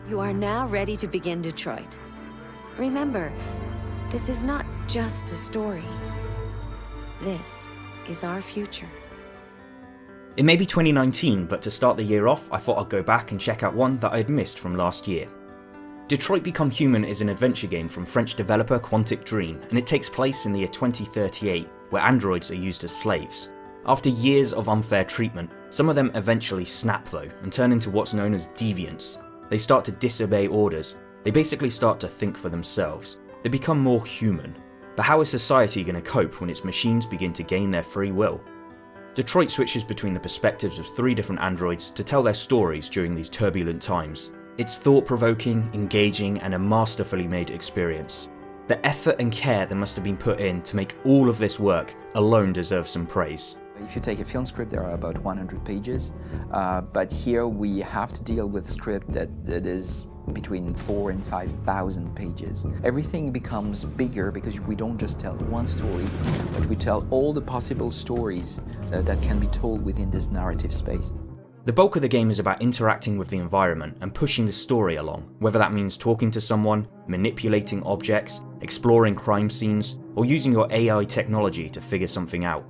You are now ready to begin Detroit. Remember, this is not just a story. This is our future. It may be 2019, but to start the year off, I thought I'd go back and check out one that I had missed from last year. Detroit Become Human is an adventure game from French developer Quantic Dream, and it takes place in the year 2038, where androids are used as slaves. After years of unfair treatment, some of them eventually snap though, and turn into what's known as deviants. They start to disobey orders. They basically start to think for themselves. They become more human. But how is society going to cope when its machines begin to gain their free will? Detroit switches between the perspectives of 3 different androids to tell their stories during these turbulent times. It's thought-provoking, engaging, and a masterfully made experience. The effort and care that must have been put in to make all of this work alone deserves some praise. If you take a film script, there are about 100 pages, but here we have to deal with a script that is between 4,000 and 5,000 pages. Everything becomes bigger because we don't just tell one story, but we tell all the possible stories that can be told within this narrative space. The bulk of the game is about interacting with the environment and pushing the story along, whether that means talking to someone, manipulating objects, exploring crime scenes, or using your AI technology to figure something out.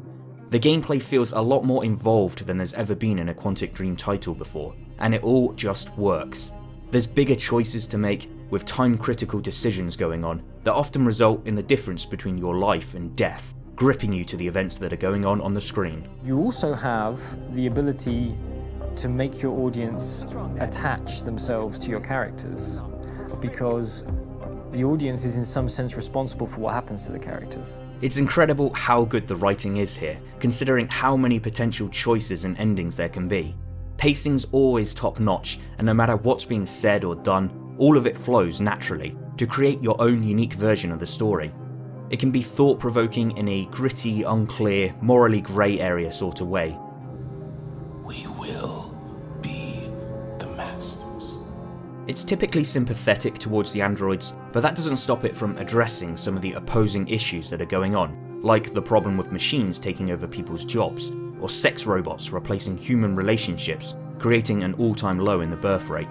The gameplay feels a lot more involved than there's ever been in a Quantic Dream title before, and it all just works. There's bigger choices to make, with time-critical decisions going on, that often result in the difference between your life and death, gripping you to the events that are going on the screen. You also have the ability to make your audience attach themselves to your characters, because the audience is in some sense responsible for what happens to the characters. It's incredible how good the writing is here, considering how many potential choices and endings there can be. Pacing's always top notch, and no matter what's being said or done, all of it flows naturally to create your own unique version of the story. It can be thought-provoking in a gritty, unclear, morally grey area sort of way. We will be the masters. It's typically sympathetic towards the androids, but that doesn't stop it from addressing some of the opposing issues that are going on, like the problem with machines taking over people's jobs, or sex robots replacing human relationships, creating an all-time low in the birth rate.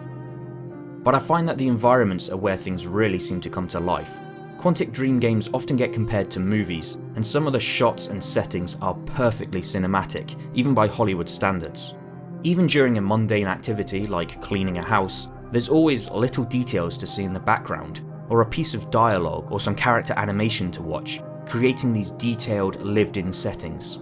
But I find that the environments are where things really seem to come to life. Quantic Dream games often get compared to movies, and some of the shots and settings are perfectly cinematic, even by Hollywood standards. Even during a mundane activity like cleaning a house, there's always little details to see in the background, or a piece of dialogue or some character animation to watch, creating these detailed, lived-in settings.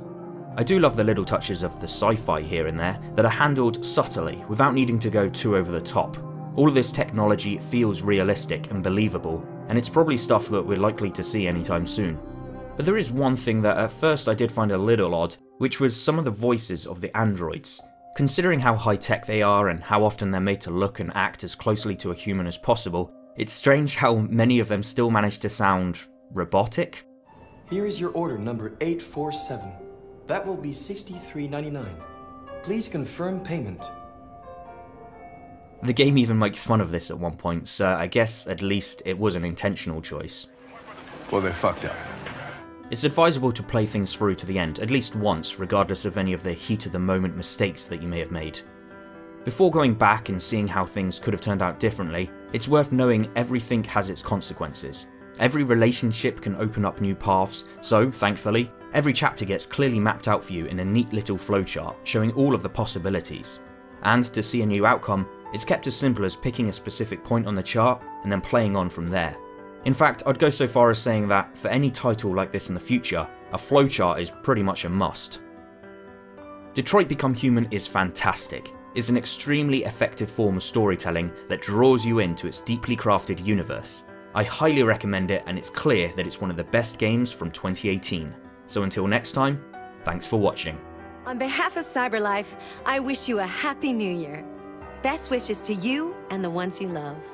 I do love the little touches of the sci-fi here and there that are handled subtly without needing to go too over the top. All of this technology feels realistic and believable, and it's probably stuff that we're likely to see anytime soon. But there is one thing that at first I did find a little odd, which was some of the voices of the androids. Considering how high-tech they are and how often they're made to look and act as closely to a human as possible, it's strange how many of them still manage to sound robotic. Here is your order number 847. That will be $63.99. Please confirm payment. The game even makes fun of this at one point, so I guess at least it was an intentional choice. Well, they fucked up. It's advisable to play things through to the end, at least once, regardless of any of the heat-of-the-moment mistakes that you may have made. Before going back and seeing how things could have turned out differently, it's worth knowing everything has its consequences. Every relationship can open up new paths, so, thankfully, every chapter gets clearly mapped out for you in a neat little flowchart, showing all of the possibilities. And to see a new outcome, it's kept as simple as picking a specific point on the chart and then playing on from there. In fact, I'd go so far as saying that for any title like this in the future, a flowchart is pretty much a must. Detroit Become Human is fantastic. It's an extremely effective form of storytelling that draws you into its deeply crafted universe. I highly recommend it, and it's clear that it's one of the best games from 2018. So until next time, thanks for watching. On behalf of CyberLife, I wish you a happy new year. Best wishes to you and the ones you love.